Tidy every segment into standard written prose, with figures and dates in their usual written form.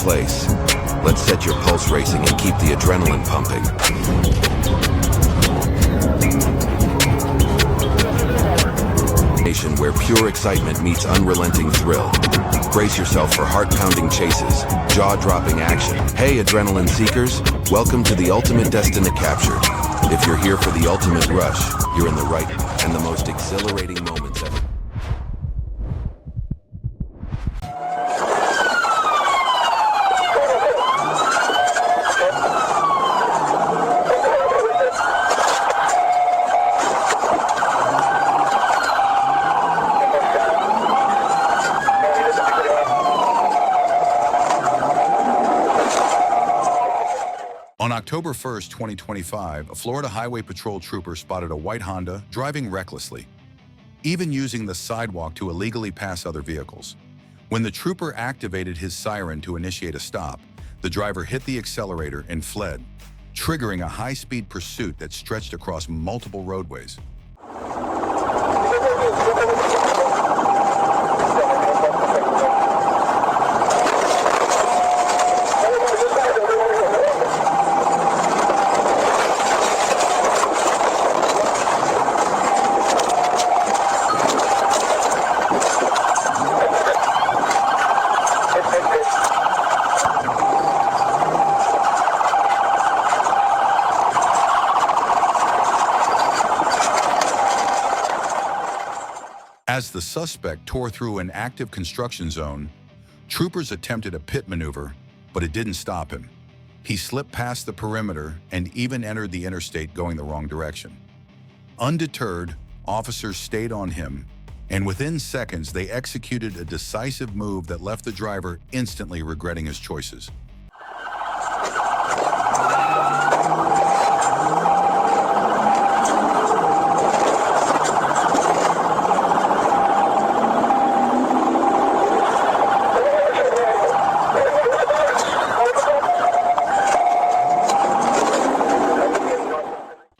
Place. Let's set your pulse racing and keep the adrenaline pumping. Where pure excitement meets unrelenting thrill. Brace yourself for heart-pounding chases, jaw-dropping action. Hey, adrenaline seekers, welcome to the ultimate Destination Captured. If you're here for the ultimate rush, you're in the right and the most exhilarating moments ever. On October 1st, 2025, a Florida Highway Patrol trooper spotted a white Honda driving recklessly, even using the sidewalk to illegally pass other vehicles. When the trooper activated his siren to initiate a stop, the driver hit the accelerator and fled, triggering a high-speed pursuit that stretched across multiple roadways. As the suspect tore through an active construction zone, troopers attempted a pit maneuver, but it didn't stop him. He slipped past the perimeter and even entered the interstate going the wrong direction. Undeterred, officers stayed on him, and within seconds they executed a decisive move that left the driver instantly regretting his choices.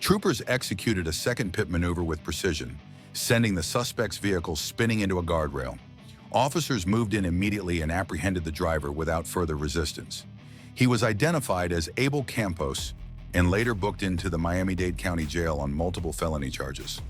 Troopers executed a second pit maneuver with precision, sending the suspect's vehicle spinning into a guardrail. Officers moved in immediately and apprehended the driver without further resistance. He was identified as Abel Campos and later booked into the Miami-Dade County Jail on multiple felony charges.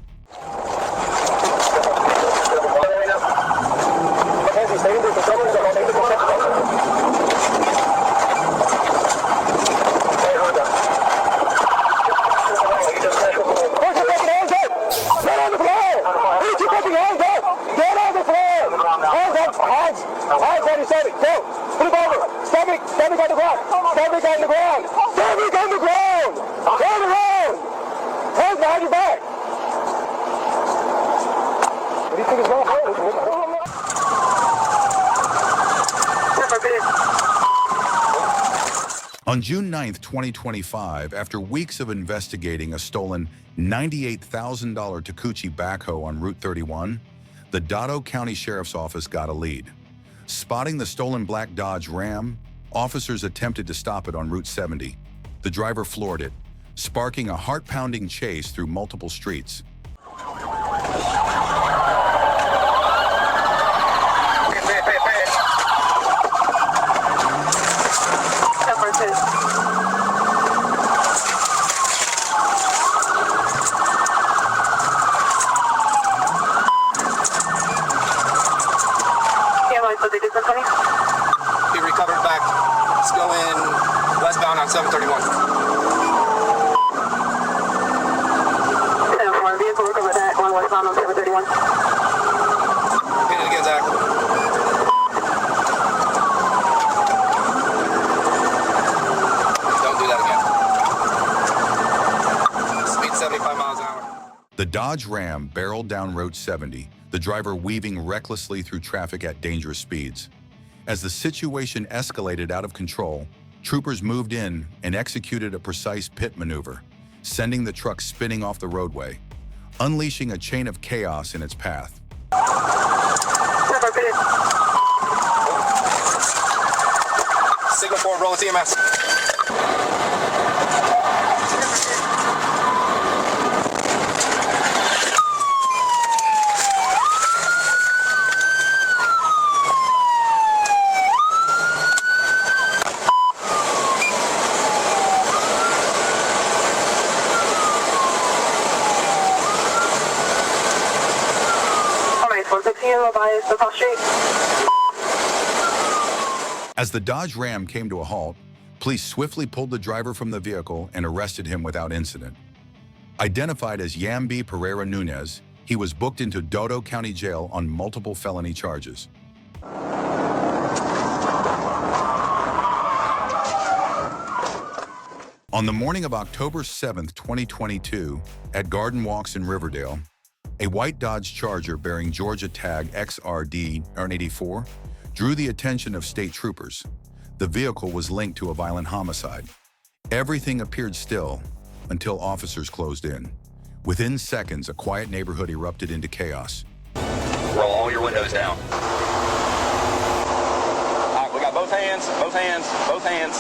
On June 9, 2025, after weeks of investigating a stolen $98,000 Takuchi backhoe on Route 31, the Dado County Sheriff's Office got a lead. Spotting the stolen black Dodge Ram, officers attempted to stop it on Route 70. The driver floored it, sparking a heart-pounding chase through multiple streets. He recovered back. It's going westbound on 731. Vehicle recovered back, going westbound on 731. Hit it again, Zach. Don't do that again. Speed 75 miles an hour. The Dodge Ram barreled down Route 70, the driver weaving recklessly through traffic at dangerous speeds. As the situation escalated out of control, troopers moved in and executed a precise pit maneuver, sending the truck spinning off the roadway, unleashing a chain of chaos in its path. Signal 4, roll TMS. you by the cross street. As the Dodge Ram came to a halt, police swiftly pulled the driver from the vehicle and arrested him without incident. Identified as Yambi Pereira Nunez, he was booked into Dodo County Jail on multiple felony charges. On the morning of October 7, 2022, at Garden Walks in Riverdale, a white Dodge Charger bearing Georgia tag XRD-84 drew the attention of state troopers. The vehicle was linked to a violent homicide. Everything appeared still until officers closed in. Within seconds, a quiet neighborhood erupted into chaos. Roll all your windows down. All right, we got both hands, both hands, both hands.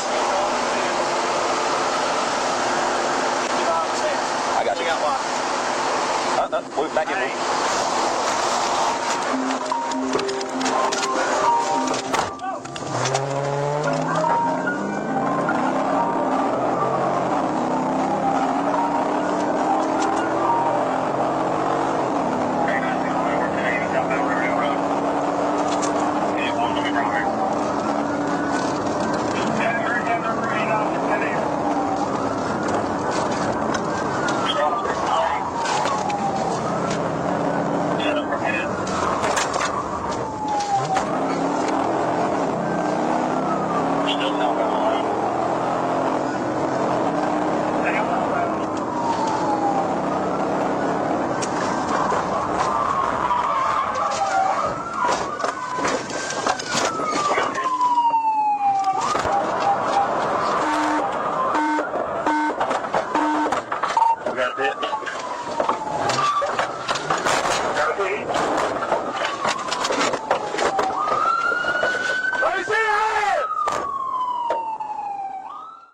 I got you. Move back in.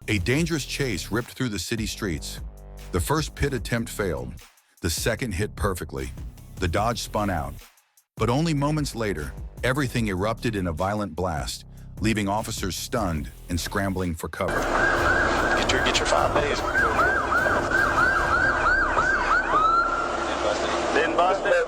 A dangerous chase ripped through the city streets. The first pit attempt failed. The second hit perfectly. The Dodge spun out. But only moments later, everything erupted in a violent blast, leaving officers stunned and scrambling for cover. Get your 5 days. Didn't bust it.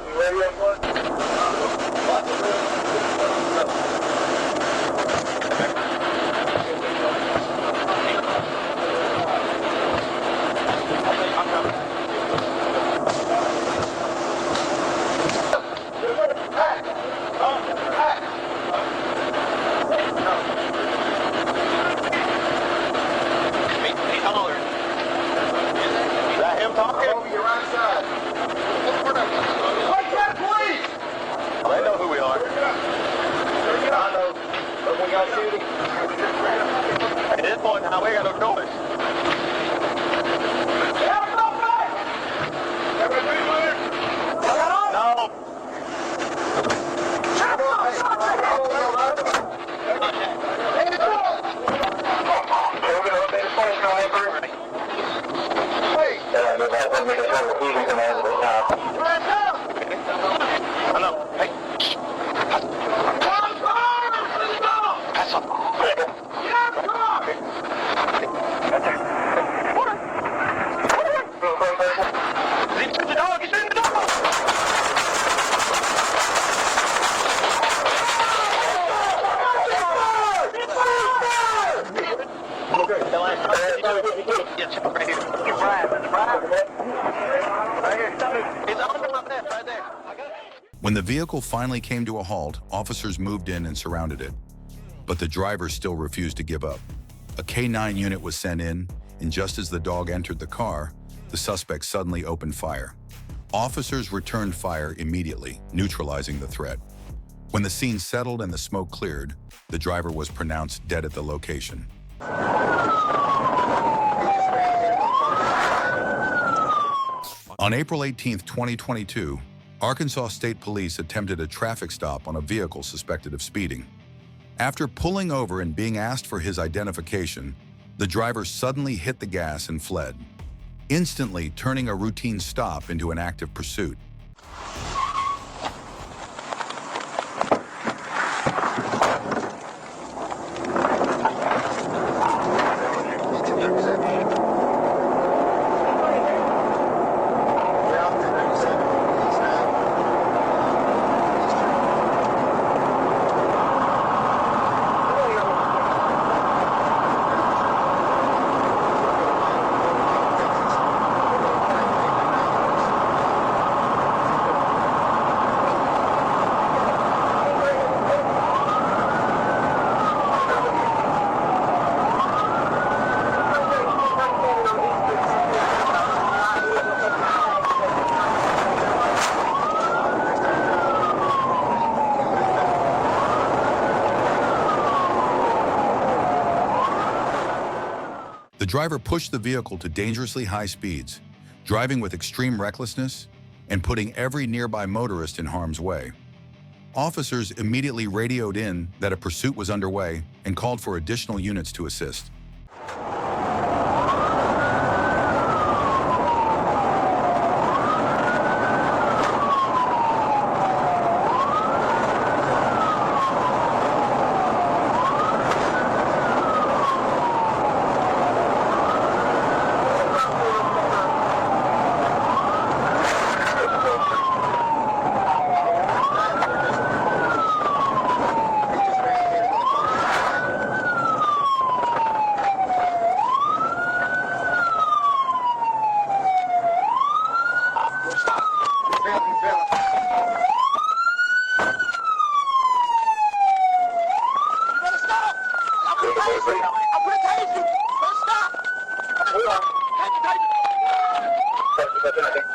At this point now, we got no choice. No. I know. Hey. Pass up. When the vehicle finally came to a halt, officers moved in and surrounded it. But the driver still refused to give up. A K-9 unit was sent in, and just as the dog entered the car, the suspect suddenly opened fire. Officers returned fire immediately, neutralizing the threat. When the scene settled and the smoke cleared, the driver was pronounced dead at the location. On April 18, 2022, Arkansas State Police attempted a traffic stop on a vehicle suspected of speeding. After pulling over and being asked for his identification, the driver suddenly hit the gas and fled, instantly turning a routine stop into an active pursuit. The driver pushed the vehicle to dangerously high speeds, driving with extreme recklessness and putting every nearby motorist in harm's way. Officers immediately radioed in that a pursuit was underway and called for additional units to assist.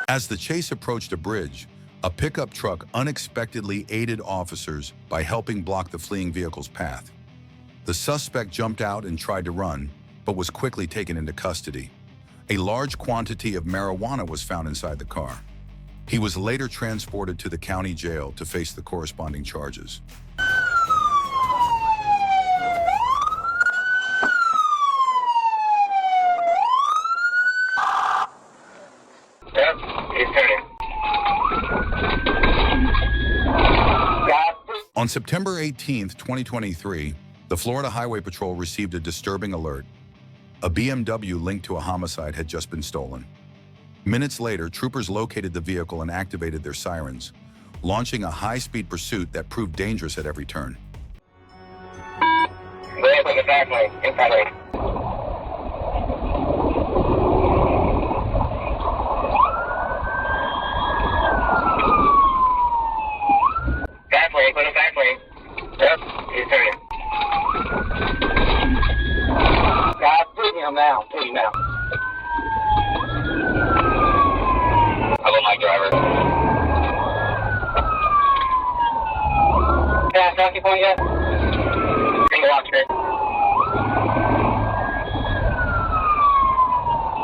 As the chase approached a bridge, a pickup truck unexpectedly aided officers by helping block the fleeing vehicle's path. The suspect jumped out and tried to run, but was quickly taken into custody. A large quantity of marijuana was found inside the car. He was later transported to the county jail to face the corresponding charges. On September 18, 2023, the Florida Highway Patrol received a disturbing alert. A BMW linked to a homicide had just been stolen. Minutes later, troopers located the vehicle and activated their sirens, launching a high-speed pursuit that proved dangerous at every turn. Go the back lane, inside lane. Put it back lane. Yep, he's turning. God, put him now. Put him now. Hello, my driver. Can I talk to you point yet? Single lock straight.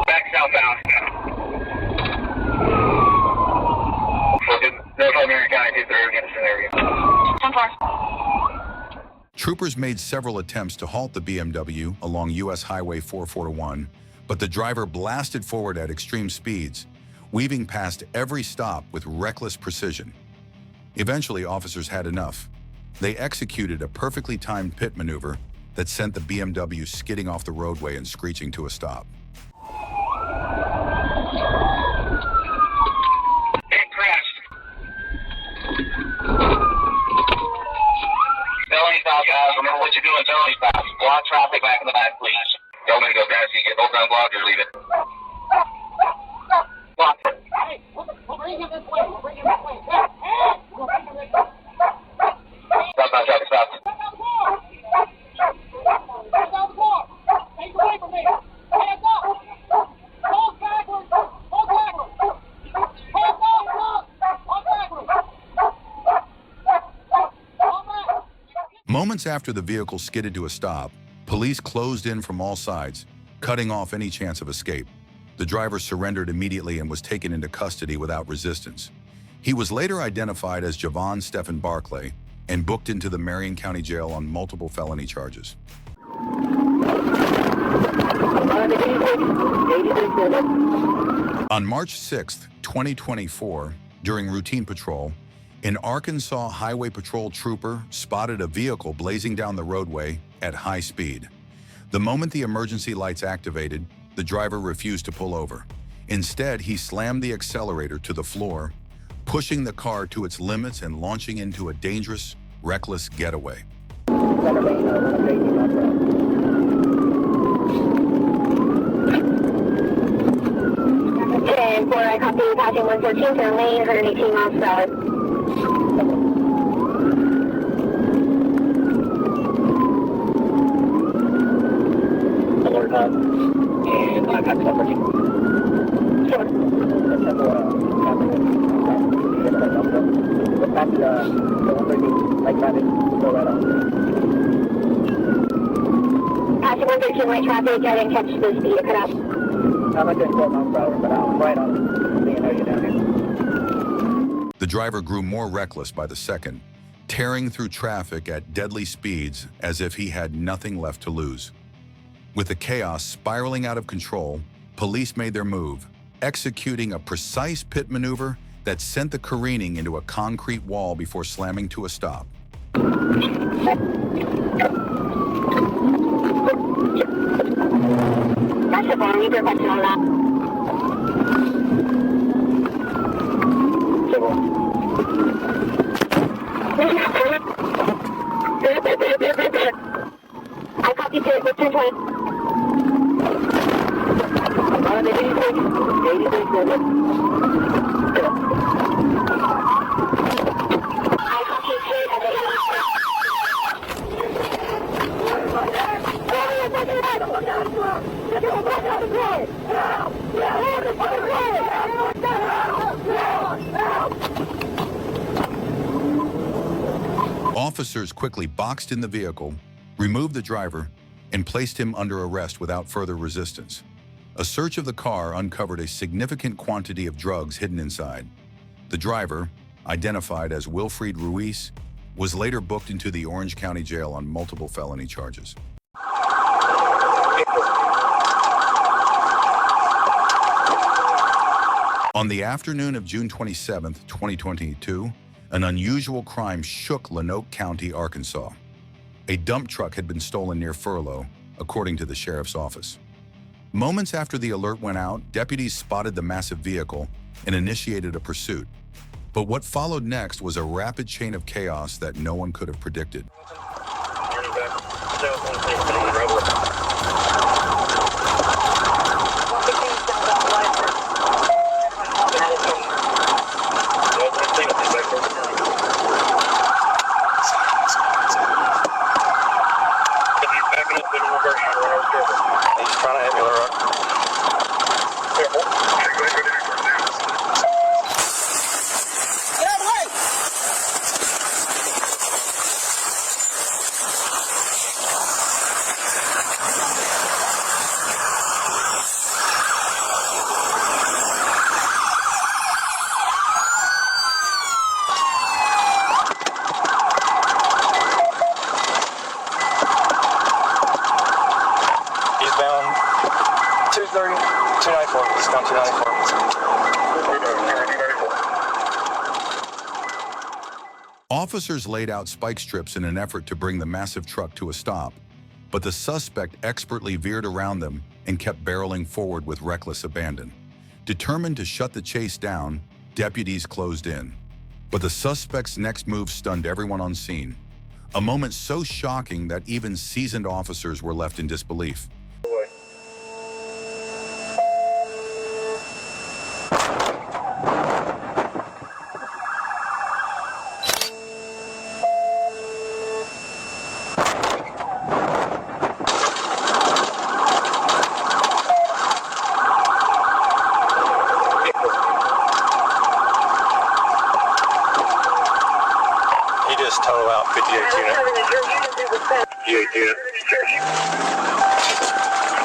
Back southbound. North American County 2-3 against an area. Troopers made several attempts to halt the BMW along U.S. Highway 441, but the driver blasted forward at extreme speeds, weaving past every stop with reckless precision. Eventually, officers had enough. They executed a perfectly timed pit maneuver that sent the BMW skidding off the roadway and screeching to a stop. Remember what you're doing, felony stops. Block traffic back in the back, please. Don't let it go fast. You get both on block or leave it. Block. Hey, we'll bring him this way. We'll bring him this way. We'll bring him this way. Stop, traffic, stop. Hands on the floor. Take away from me. Hands up. Hold backwards. Hold backwards. Hands on the floor. Hold backwards. Moments after the vehicle skidded to a stop, police closed in from all sides, cutting off any chance of escape. The driver surrendered immediately and was taken into custody without resistance. He was later identified as Javon Stephen Barclay and booked into the Marion County Jail on multiple felony charges. On March 6, 2024, during routine patrol, an Arkansas Highway Patrol trooper spotted a vehicle blazing down the roadway at high speed. The moment the emergency lights activated, the driver refused to pull over. Instead, he slammed the accelerator to the floor, pushing the car to its limits and launching into a dangerous, reckless getaway. Okay, 4 I copy, passing 114 to lane, 118 miles per hour. Alert hub, and I'm back to operating. Sure. Passing 113 watching my traffic. I didn't catch the speed it cut out. I'm not doing 12 miles per hour, but I'm right on it. You know you're down here. The driver grew more reckless by the second, tearing through traffic at deadly speeds as if he had nothing left to lose. With the chaos spiraling out of control, police made their move, executing a precise pit maneuver that sent the careening into a concrete wall before slamming to a stop. I copy to it. 10-20. Officers quickly boxed in the vehicle, removed the driver, and placed him under arrest without further resistance. A search of the car uncovered a significant quantity of drugs hidden inside. The driver, identified as Wilfred Ruiz, was later booked into the Orange County Jail on multiple felony charges. On the afternoon of June 27, 2022, an unusual crime shook Lonoke County, Arkansas. A dump truck had been stolen near Furlough, according to the sheriff's office. Moments after the alert went out, deputies spotted the massive vehicle and initiated a pursuit. But what followed next was a rapid chain of chaos that no one could have predicted. Officers laid out spike strips in an effort to bring the massive truck to a stop, but the suspect expertly veered around them and kept barreling forward with reckless abandon. Determined to shut the chase down, deputies closed in. But the suspect's next move stunned everyone on scene, a moment so shocking that even seasoned officers were left in disbelief. Total out 58 unit. 58 unit.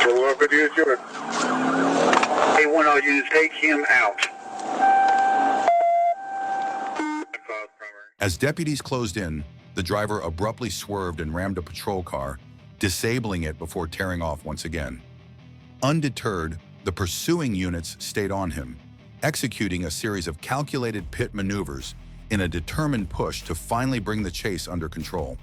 Total out 58 unit. Hey, one all units, take him out. As deputies closed in, the driver abruptly swerved and rammed a patrol car, disabling it before tearing off once again. Undeterred, the pursuing units stayed on him, executing a series of calculated pit maneuvers in a determined push to finally bring the chase under control.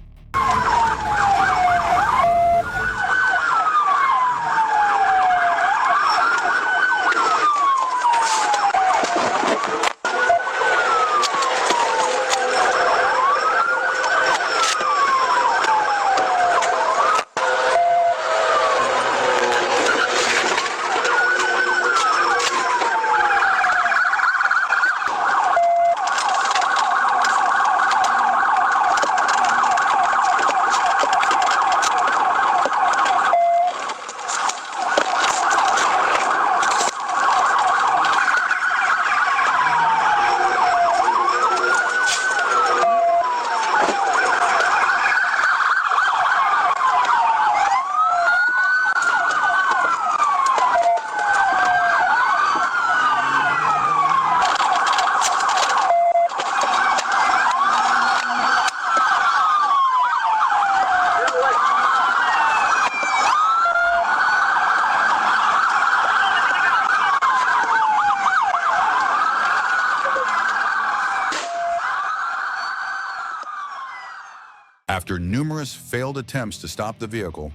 After numerous failed attempts to stop the vehicle,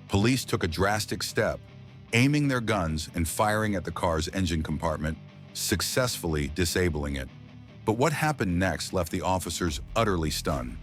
police took a drastic step, aiming their guns and firing at the car's engine compartment, successfully disabling it. But what happened next left the officers utterly stunned.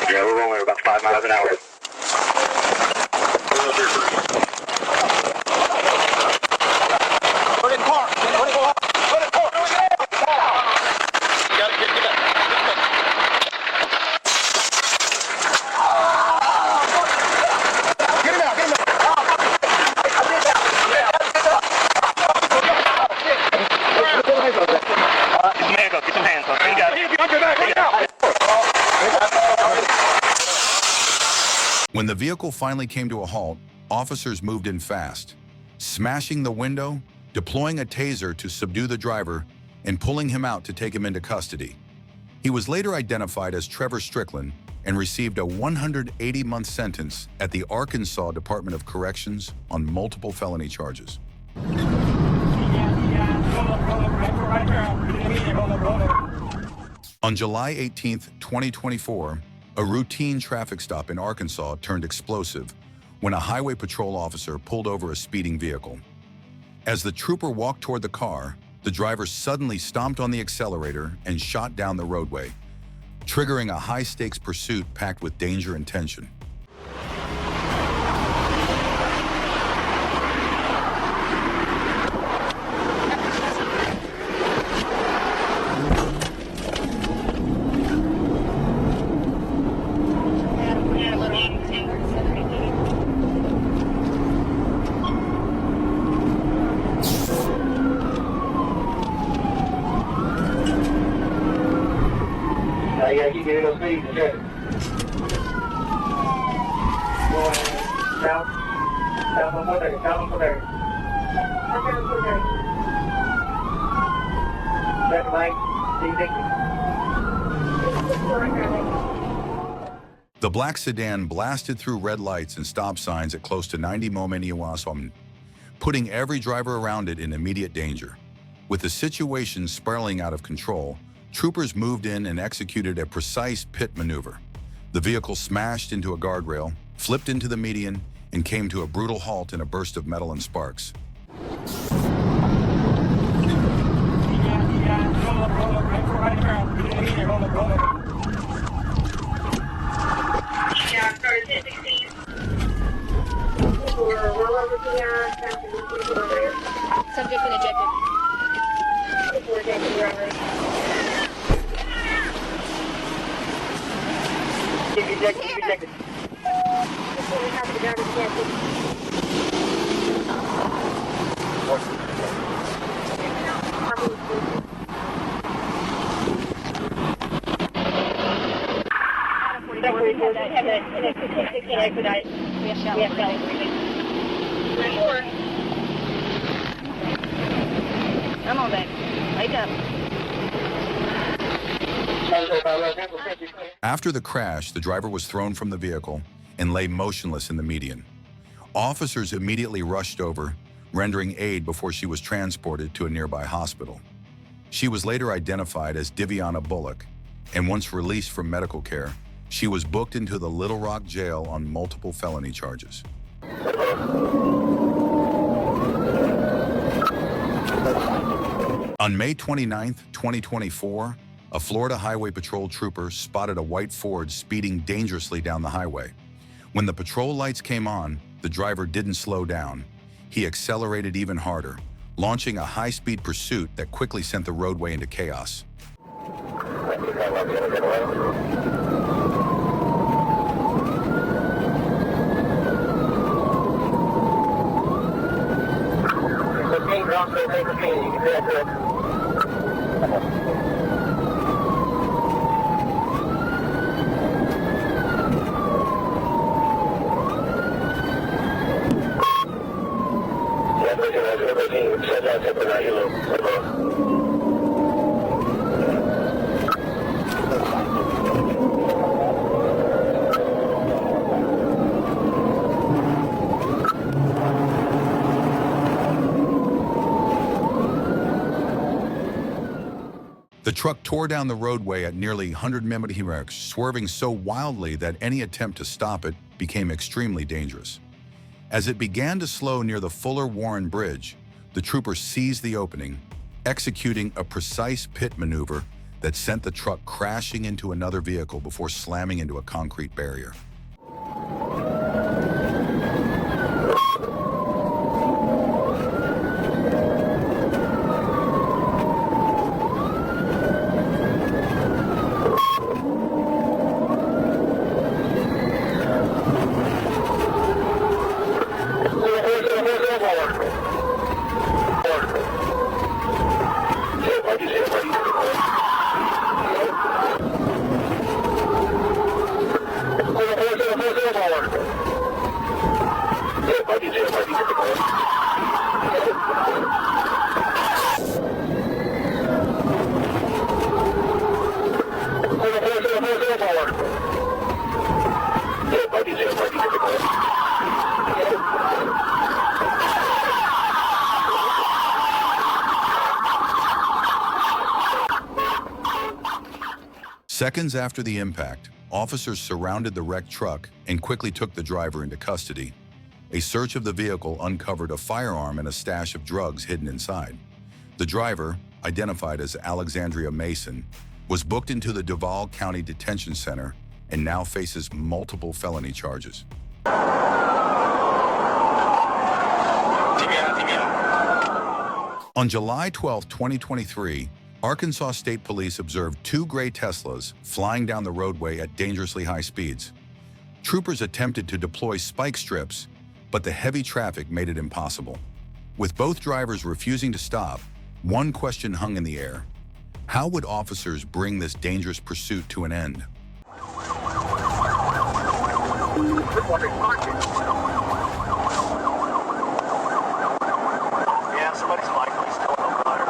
Yeah, we're only about 5 miles an hour. Put it in park. Put it in park. Put it in park. You gotta get that. Get him out. Get him out. Get some hands on. You got it. When the vehicle finally came to a halt, officers moved in fast, smashing the window, deploying a taser to subdue the driver, and pulling him out to take him into custody. He was later identified as Trevor Strickland and received a 180-month sentence at the Arkansas Department of Corrections on multiple felony charges. On July 18, 2024, a routine traffic stop in Arkansas turned explosive when a highway patrol officer pulled over a speeding vehicle. As the trooper walked toward the car, the driver suddenly stomped on the accelerator and shot down the roadway, triggering a high-stakes pursuit packed with danger and tension. Yeah, you get it on speed and check it. Going south, south on 430, south on 430. Second lane, D60. The black sedan blasted through red lights and stop signs at close to 90 km/h, putting every driver around it in immediate danger. With the situation spiraling out of control, troopers moved in and executed a precise pit maneuver. The vehicle smashed into a guardrail, flipped into the median, and came to a brutal halt in a burst of metal and sparks. Subject been ejected. Ejected. Come on back. Wake up. After the crash, the driver was thrown from the vehicle and lay motionless in the median. Officers immediately rushed over, rendering aid before she was transported to a nearby hospital. She was later identified as Diviana Bullock, and once released from medical care, she was booked into the Little Rock jail on multiple felony charges. On May 29, 2024, a Florida Highway Patrol trooper spotted a white Ford speeding dangerously down the highway. When the patrol lights came on, the driver didn't slow down. He accelerated even harder, launching a high-speed pursuit that quickly sent the roadway into chaos. The truck tore down the roadway at nearly 100 mph, swerving so wildly that any attempt to stop it became extremely dangerous. As it began to slow near the Fuller-Warren Bridge, the trooper seized the opening, executing a precise pit maneuver that sent the truck crashing into another vehicle before slamming into a concrete barrier. Seconds after the impact, officers surrounded the wrecked truck and quickly took the driver into custody. A search of the vehicle uncovered a firearm and a stash of drugs hidden inside. The driver, identified as Alexandria Mason, was booked into the Duval County Detention Center and now faces multiple felony charges. On July 12, 2023, Arkansas State Police observed two gray Teslas flying down the roadway at dangerously high speeds. Troopers attempted to deploy spike strips, but the heavy traffic made it impossible. With both drivers refusing to stop, one question hung in the air. How would officers bring this dangerous pursuit to an end? Yeah, somebody's likely still in the water.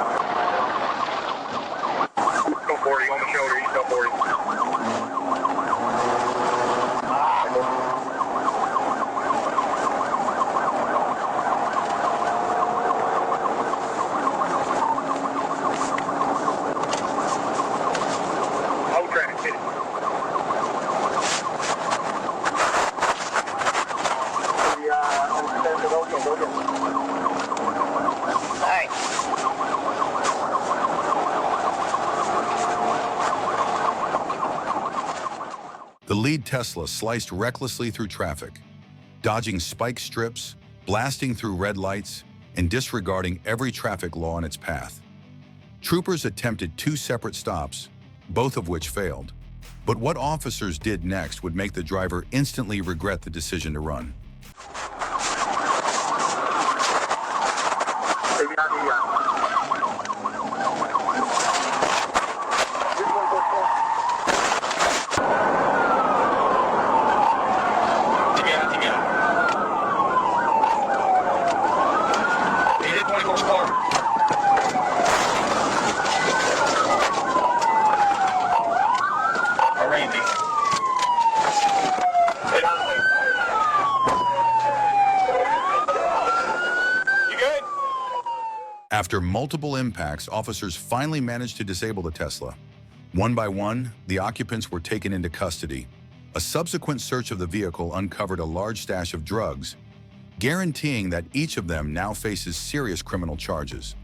Go 40 on the shoulder, he's go 40. Hold traffic, hit it. The lead Tesla sliced recklessly through traffic, dodging spike strips, blasting through red lights, and disregarding every traffic law in its path. Troopers attempted two separate stops, both of which failed. But what officers did next would make the driver instantly regret the decision to run. After multiple impacts, officers finally managed to disable the Tesla. One by one, the occupants were taken into custody. A subsequent search of the vehicle uncovered a large stash of drugs, guaranteeing that each of them now faces serious criminal charges.